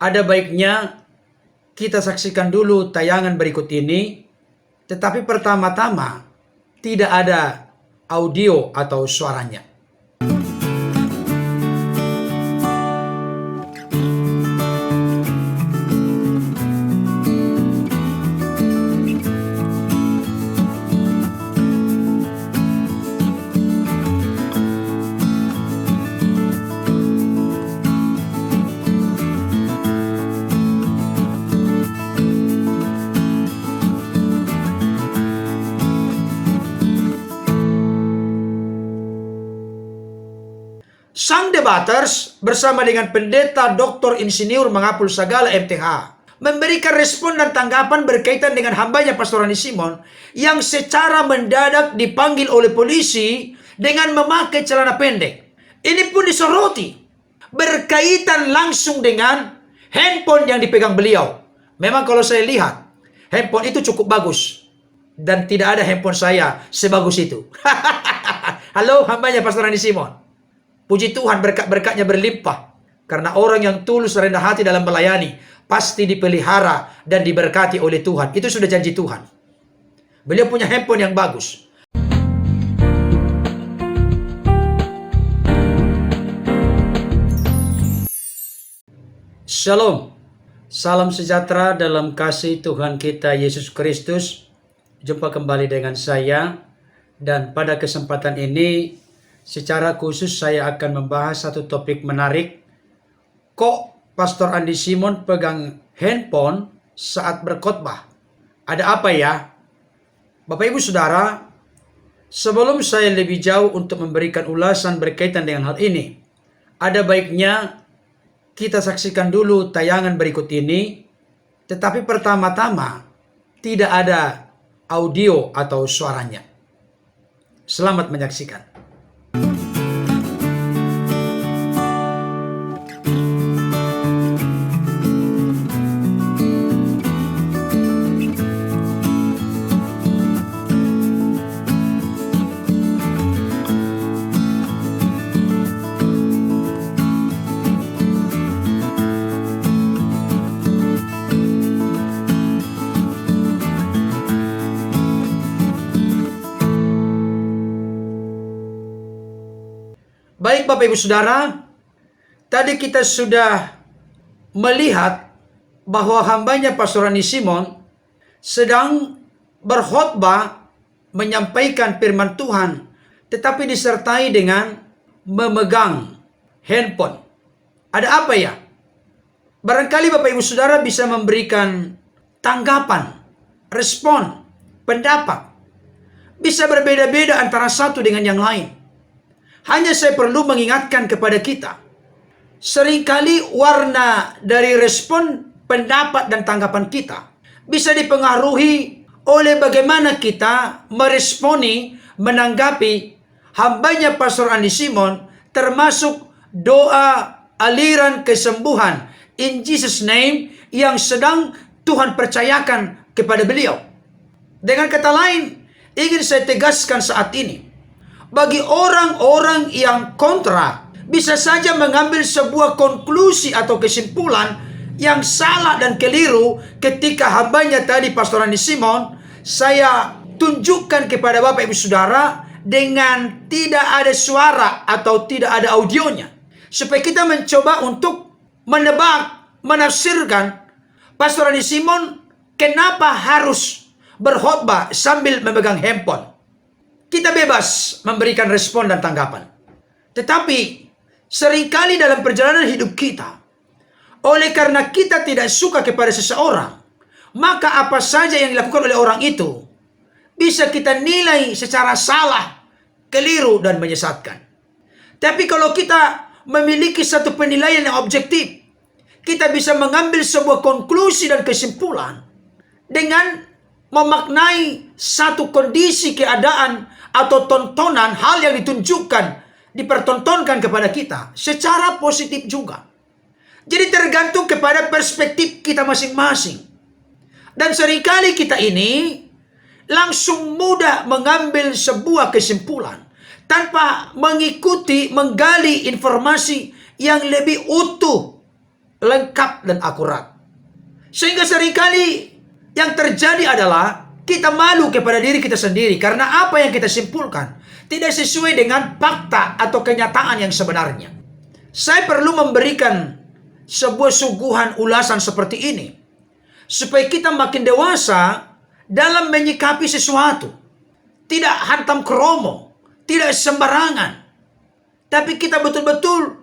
Ada baiknya kita saksikan dulu tayangan berikut ini, tetapi pertama-tama tidak ada audio atau suaranya. Sang debaters bersama dengan pendeta Dr. Insinyur Mangapul Sagala MTH memberikan respon dan tanggapan berkaitan dengan hambanya Pastor Andi Simon yang secara mendadak dipanggil oleh polisi dengan memakai celana pendek. Ini pun disoroti berkaitan langsung dengan handphone yang dipegang beliau. Memang kalau saya lihat handphone itu cukup bagus dan tidak ada handphone saya sebagus itu. Halo hambanya Pastor Andi Simon. Puji Tuhan, berkat-berkatnya berlimpah. Karena orang yang tulus rendah hati dalam melayani pasti dipelihara dan diberkati oleh Tuhan. Itu sudah janji Tuhan. Beliau punya handphone yang bagus. Shalom. Salam sejahtera dalam kasih Tuhan kita Yesus Kristus. Jumpa kembali dengan saya. Dan pada kesempatan ini secara khusus saya akan membahas satu topik menarik. Kok Pastor Andi Simon pegang handphone saat berkhotbah? Ada apa ya? Bapak Ibu Saudara, sebelum saya lebih jauh untuk memberikan ulasan berkaitan dengan hal ini, ada baiknya kita saksikan dulu tayangan berikut ini, tetapi pertama-tama tidak ada audio atau suaranya. Selamat menyaksikan. Baik Bapak Ibu Saudara, tadi kita sudah melihat bahwa hambanya Pastor Andi Simon sedang berkhotbah menyampaikan firman Tuhan, tetapi disertai dengan memegang handphone. Ada apa ya? Barangkali Bapak Ibu Saudara bisa memberikan tanggapan, respon, pendapat. Bisa berbeda-beda antara satu dengan yang lain. Hanya saya perlu mengingatkan kepada kita, seringkali warna dari respon, pendapat, dan tanggapan kita bisa dipengaruhi oleh bagaimana kita meresponi, menanggapi hambanya Pastor Andi Simon, termasuk doa aliran kesembuhan in Jesus name yang sedang Tuhan percayakan kepada beliau. Dengan kata lain, ingin saya tegaskan saat ini, bagi orang-orang yang kontra, bisa saja mengambil sebuah konklusi atau kesimpulan yang salah dan keliru ketika hambanya tadi Pastor Andi Simon, saya tunjukkan kepada Bapak Ibu Saudara dengan tidak ada suara atau tidak ada audionya. Supaya kita mencoba untuk menebak, menafsirkan Pastor Andi Simon kenapa harus berkhotbah sambil memegang handphone. Kita bebas memberikan respon dan tanggapan. Tetapi seringkali dalam perjalanan hidup kita, oleh karena kita tidak suka kepada seseorang, maka apa saja yang dilakukan oleh orang itu bisa kita nilai secara salah, keliru, dan menyesatkan. Tapi kalau kita memiliki satu penilaian yang objektif, kita bisa mengambil sebuah konklusi dan kesimpulan dengan memaknai satu kondisi keadaan atau tontonan, hal yang ditunjukkan, dipertontonkan kepada kita secara positif juga. Jadi tergantung kepada perspektif kita masing-masing. Dan seringkali kita ini langsung mudah mengambil sebuah kesimpulan tanpa mengikuti, menggali informasi yang lebih utuh, lengkap dan akurat. Sehingga seringkali yang terjadi adalah kita malu kepada diri kita sendiri karena apa yang kita simpulkan tidak sesuai dengan fakta atau kenyataan yang sebenarnya. Saya perlu memberikan sebuah suguhan ulasan seperti ini supaya kita makin dewasa dalam menyikapi sesuatu. Tidak hantam kromo, tidak sembarangan, tapi kita betul-betul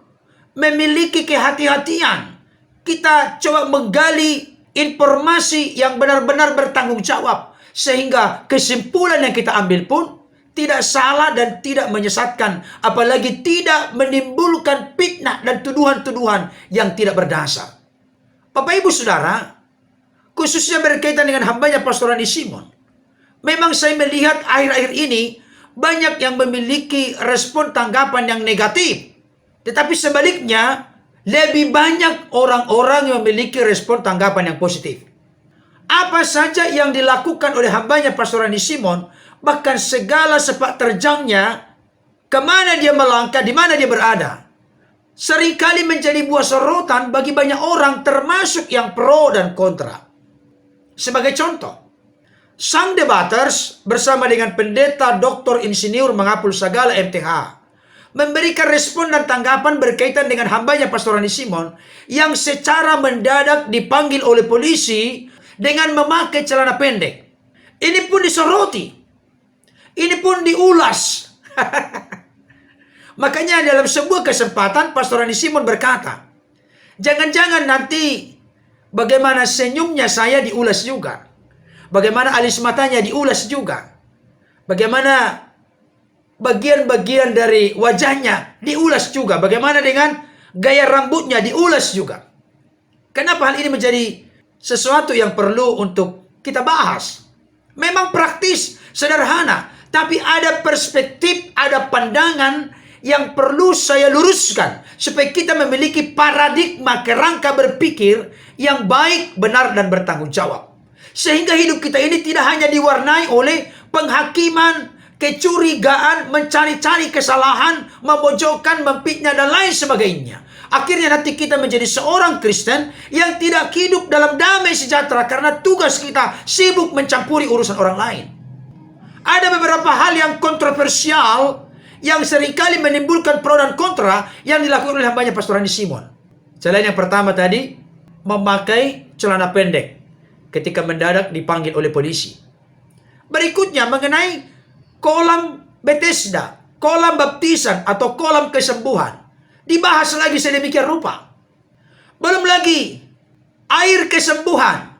memiliki kehati-hatian. Kita coba menggali informasi yang benar-benar bertanggung jawab, sehingga kesimpulan yang kita ambil pun tidak salah dan tidak menyesatkan, apalagi tidak menimbulkan fitnah dan tuduhan-tuduhan yang tidak berdasar. Bapak Ibu Saudara, khususnya berkaitan dengan hambanya Pastor Rani Simon, memang saya melihat akhir-akhir ini banyak yang memiliki respon tanggapan yang negatif. Tetapi sebaliknya, lebih banyak orang-orang yang memiliki respon tanggapan yang positif. Apa saja yang dilakukan oleh hambanya Pastor Rani Simon, bahkan segala sepak terjangnya, kemana dia melangkah, di mana dia berada, seringkali menjadi buah sorotan bagi banyak orang, termasuk yang pro dan kontra. Sebagai contoh, sang debaters bersama dengan pendeta Dr. Insinyur Mangapul Sagala MTH memberikan respon dan tanggapan berkaitan dengan hambanya Pastor Rani Simon yang secara mendadak dipanggil oleh polisi dengan memakai celana pendek. Ini pun disoroti, ini pun diulas. Makanya dalam sebuah kesempatan Pastor Rani Simon berkata, jangan-jangan nanti bagaimana senyumnya saya diulas juga, bagaimana alis matanya diulas juga, bagaimana bagian-bagian dari wajahnya diulas juga, bagaimana dengan gaya rambutnya diulas juga. Kenapa hal ini menjadi sesuatu yang perlu untuk kita bahas? Memang praktis, sederhana, tapi ada perspektif, ada pandangan yang perlu saya luruskan supaya kita memiliki paradigma kerangka berpikir yang baik, benar, dan bertanggung jawab. Sehingga hidup kita ini tidak hanya diwarnai oleh penghakiman, kecurigaan, mencari-cari kesalahan, memojokkan, memfitnah, dan lain sebagainya. Akhirnya nanti kita menjadi seorang Kristen yang tidak hidup dalam damai sejahtera karena tugas kita sibuk mencampuri urusan orang lain. Ada beberapa hal yang kontroversial yang seringkali menimbulkan pro dan kontra yang dilakukan oleh hambanya Pastor Rani Simon. Selain yang pertama tadi, memakai celana pendek ketika mendadak dipanggil oleh polisi. Berikutnya mengenai kolam Bethesda, kolam baptisan atau kolam kesembuhan. Dibahas lagi sedemikian rupa. Belum lagi air kesembuhan.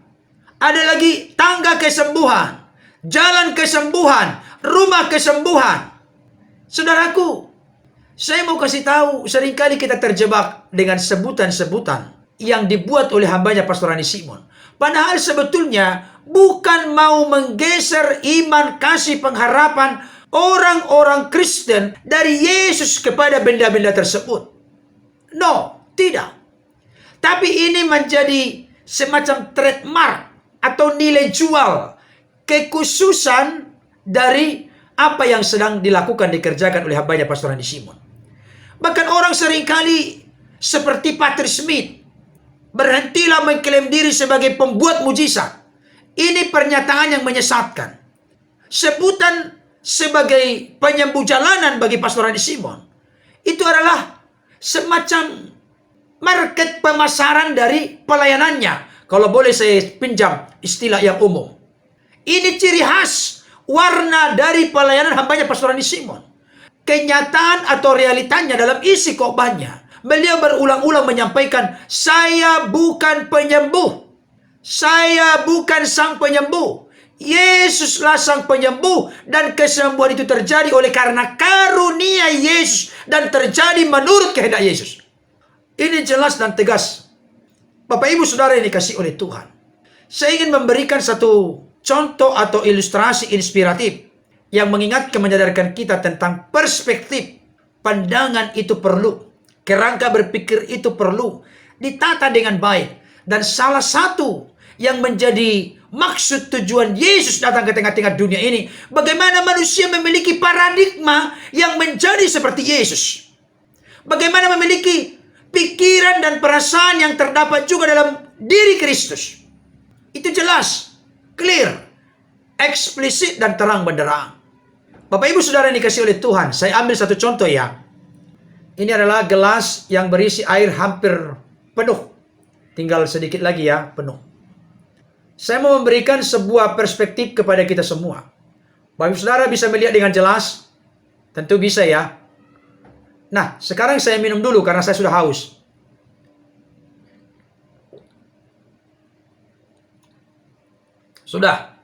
Ada lagi tangga kesembuhan, jalan kesembuhan, rumah kesembuhan. Saudaraku, saya mau kasih tahu, seringkali kita terjebak dengan sebutan-sebutan yang dibuat oleh hambanya Pastor Rani Simon. Padahal sebetulnya bukan mau menggeser iman, kasih, pengharapan orang-orang Kristen dari Yesus kepada benda-benda tersebut. No, tidak. Tapi ini menjadi semacam trademark atau nilai jual, kekhususan dari apa yang sedang dilakukan, dikerjakan oleh hambanya Pastor Rani Simon. Bahkan orang seringkali seperti Patrick Smith, berhentilah mengklaim diri sebagai pembuat mujizat. Ini pernyataan yang menyesatkan. Sebutan sebagai penyembuh jalanan bagi Pastor Rani Simon itu adalah semacam market pemasaran dari pelayanannya. Kalau boleh saya pinjam istilah yang umum. Ini ciri khas warna dari pelayanan hambanya Pastor Rani Simon. Kenyataan atau realitanya dalam isi khotbahnya, beliau berulang-ulang menyampaikan, saya bukan penyembuh. Saya bukan sang penyembuh. Yesuslah sang penyembuh. Dan kesembuhan itu terjadi oleh karena karunia Yesus. Dan terjadi menurut kehendak Yesus. Ini jelas dan tegas. Bapak Ibu Saudara yang dikasihi oleh Tuhan. Saya ingin memberikan satu contoh atau ilustrasi inspiratif yang mengingatkan, menyadarkan kita tentang perspektif. Pandangan itu perlu. Kerangka berpikir itu perlu ditata dengan baik. Dan salah satu yang menjadi maksud tujuan Yesus datang ke tengah-tengah dunia ini, bagaimana manusia memiliki paradigma yang menjadi seperti Yesus. Bagaimana memiliki pikiran dan perasaan yang terdapat juga dalam diri Kristus. Itu jelas, clear, eksplisit dan terang benderang. Bapak Ibu Saudara yang dikasihi oleh Tuhan, saya ambil satu contoh ya. Ini adalah gelas yang berisi air hampir penuh. Tinggal sedikit lagi ya, penuh. Saya mau memberikan sebuah perspektif kepada kita semua. Bapak Ibu Saudara bisa melihat dengan jelas? Tentu bisa ya. Nah, sekarang saya minum dulu karena saya sudah haus. Sudah.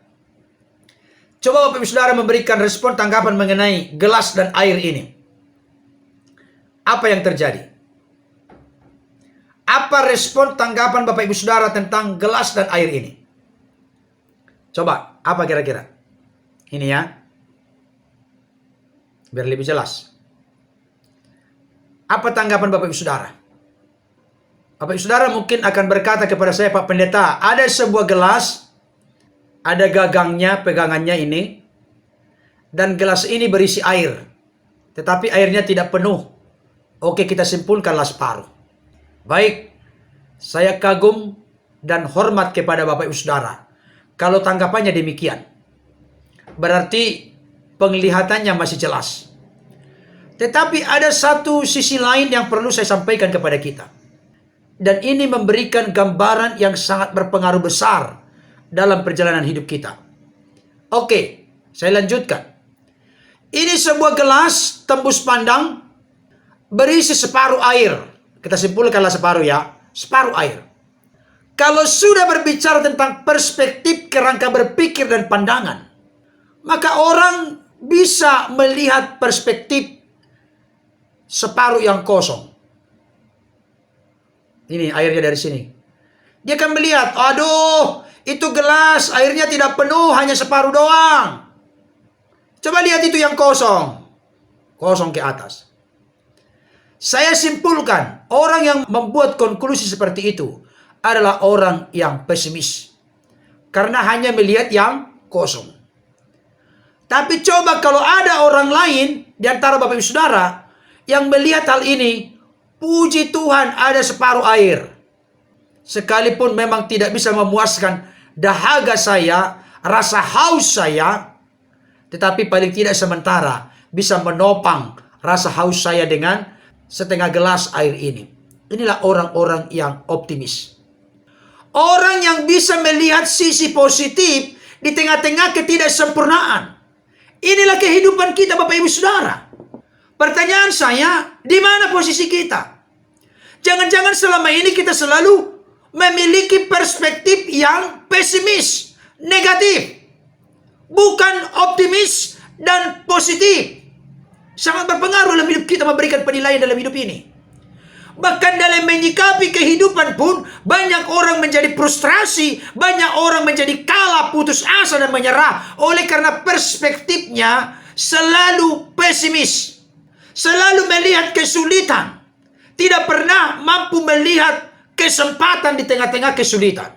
Coba Bapak Ibu Saudara memberikan respon tanggapan mengenai gelas dan air ini. Apa yang terjadi? Apa respon tanggapan Bapak Ibu Saudara tentang gelas dan air ini? Coba, apa kira-kira? Ini ya. Biar lebih jelas. Apa tanggapan Bapak Ibu Saudara? Bapak Ibu Saudara mungkin akan berkata kepada saya, Pak Pendeta, ada sebuah gelas, ada gagangnya, pegangannya ini, dan gelas ini berisi air. Tetapi airnya tidak penuh. Oke, kita simpulkanlah separuh. Baik, saya kagum dan hormat kepada Bapak Ibu Saudara. Kalau tanggapannya demikian, berarti penglihatannya masih jelas. Tetapi ada satu sisi lain yang perlu saya sampaikan kepada kita. Dan ini memberikan gambaran yang sangat berpengaruh besar dalam perjalanan hidup kita. Oke, saya lanjutkan. Ini sebuah gelas tembus pandang berisi separuh air. Kita simpulkanlah separuh ya, separuh air. Kalau sudah berbicara tentang perspektif kerangka berpikir dan pandangan, maka orang bisa melihat perspektif separuh yang kosong. Ini airnya dari sini. Dia akan melihat, aduh, itu gelas airnya tidak penuh, hanya separuh doang. Coba lihat itu yang kosong. Kosong ke atas. Saya simpulkan, orang yang membuat konklusi seperti itu adalah orang yang pesimis. Karena hanya melihat yang kosong. Tapi coba kalau ada orang lain di antara Bapak Ibu Saudara yang melihat hal ini, puji Tuhan ada separuh air. Sekalipun memang tidak bisa memuaskan dahaga saya, rasa haus saya, tetapi paling tidak sementara bisa menopang rasa haus saya dengan setengah gelas air ini. Inilah orang-orang yang optimis. Orang yang bisa melihat sisi positif di tengah-tengah ketidaksempurnaan. Inilah kehidupan kita Bapak Ibu Saudara. Pertanyaan saya, di mana posisi kita? Jangan-jangan selama ini kita selalu memiliki perspektif yang pesimis, negatif. Bukan optimis dan positif. Sangat berpengaruh dalam hidup kita memberikan penilaian dalam hidup ini. Bahkan dalam menyikapi kehidupan pun banyak orang menjadi frustrasi, banyak orang menjadi kalah, putus asa dan menyerah oleh karena perspektifnya selalu pesimis. Selalu melihat kesulitan. Tidak pernah mampu melihat kesempatan di tengah-tengah kesulitan.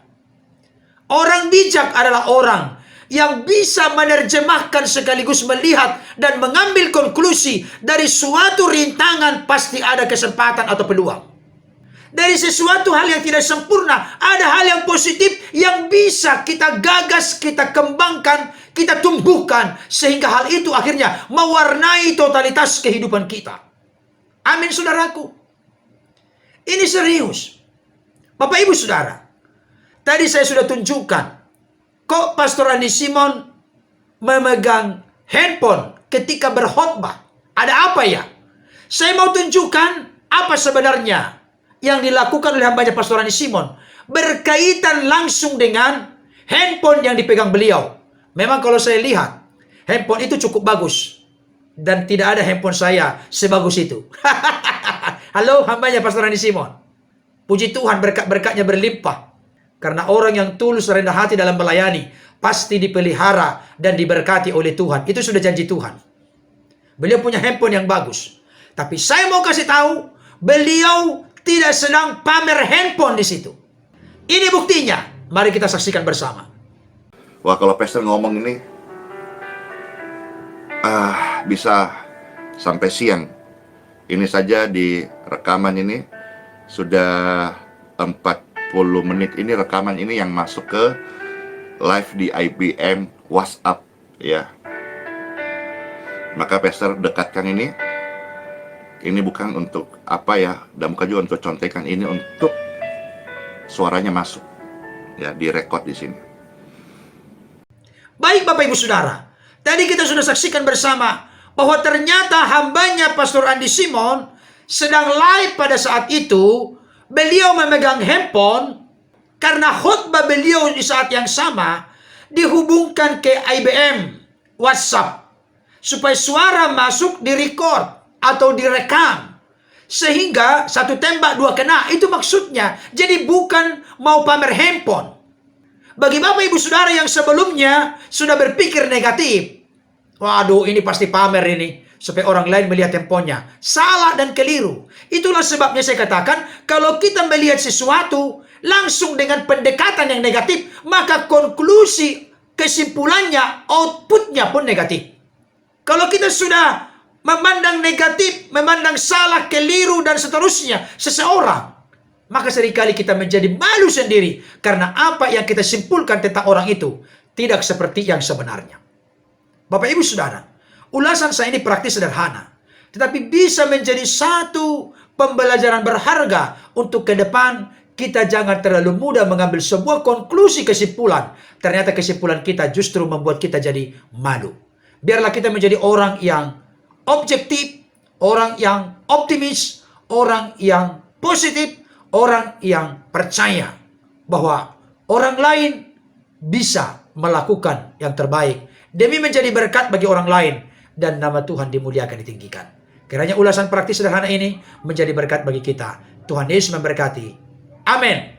Orang bijak adalah orang yang bisa menerjemahkan sekaligus melihat dan mengambil konklusi dari suatu rintangan pasti ada kesempatan atau peluang. Dari sesuatu hal yang tidak sempurna, ada hal yang positif yang bisa kita gagas, kita kembangkan, kita tumbuhkan. Sehingga hal itu akhirnya mewarnai totalitas kehidupan kita. Amin saudaraku. Ini serius. Bapak Ibu Saudara, tadi saya sudah tunjukkan kok Pastor Andi Simon memegang handphone ketika berkhotbah? Ada apa ya? Saya mau tunjukkan apa sebenarnya yang dilakukan oleh hambanya Pastor Andi Simon berkaitan langsung dengan handphone yang dipegang beliau. Memang kalau saya lihat, handphone itu cukup bagus. Dan tidak ada handphone saya sebagus itu. Halo hambanya Pastor Andi Simon. Puji Tuhan berkat-berkatnya berlimpah. Karena orang yang tulus rendah hati dalam melayani pasti dipelihara dan diberkati oleh Tuhan. Itu sudah janji Tuhan. Beliau punya handphone yang bagus. Tapi saya mau kasih tahu, beliau tidak sedang pamer handphone di situ. Ini buktinya. Mari kita saksikan bersama. Wah, kalau pastor ngomong ini bisa sampai siang. Ini saja di rekaman ini sudah 40 menit ini rekaman ini yang masuk ke live di IBM WhatsApp ya. Maka Pastor dekatkan ini bukan untuk apa ya, dan bukan juga untuk contekan, ini untuk suaranya masuk ya, direkod di sini. Baik Bapak Ibu Saudara, tadi kita sudah saksikan bersama bahwa ternyata hambanya Pastor Andi Simon sedang live pada saat itu. Beliau memegang handphone karena khotbah beliau di saat yang sama dihubungkan ke IBM WhatsApp supaya suara masuk direcord atau direkam, sehingga satu tembak dua kena. Itu maksudnya. Jadi bukan mau pamer handphone. Bagi Bapak Ibu Saudara yang sebelumnya sudah berpikir negatif, waduh ini pasti pamer ini, supaya orang lain melihat handphonenya. Salah dan keliru. Itulah sebabnya saya katakan, kalau kita melihat sesuatu langsung dengan pendekatan yang negatif, maka konklusi, kesimpulannya, outputnya pun negatif. Kalau kita sudah memandang negatif, memandang salah, keliru, dan seterusnya seseorang, maka seringkali kita menjadi malu sendiri karena apa yang kita simpulkan tentang orang itu tidak seperti yang sebenarnya. Bapak Ibu Saudara, ulasan saya ini praktis sederhana, tetapi bisa menjadi satu pembelajaran berharga untuk ke depan. Kita jangan terlalu mudah mengambil sebuah konklusi kesimpulan. Ternyata kesimpulan kita justru membuat kita jadi malu. Biarlah kita menjadi orang yang objektif, orang yang optimis, orang yang positif, orang yang percaya bahwa orang lain bisa melakukan yang terbaik demi menjadi berkat bagi orang lain dan nama Tuhan dimuliakan, ditinggikan. Kiranya ulasan praktis sederhana ini menjadi berkat bagi kita. Tuhan Yesus memberkati. Amin.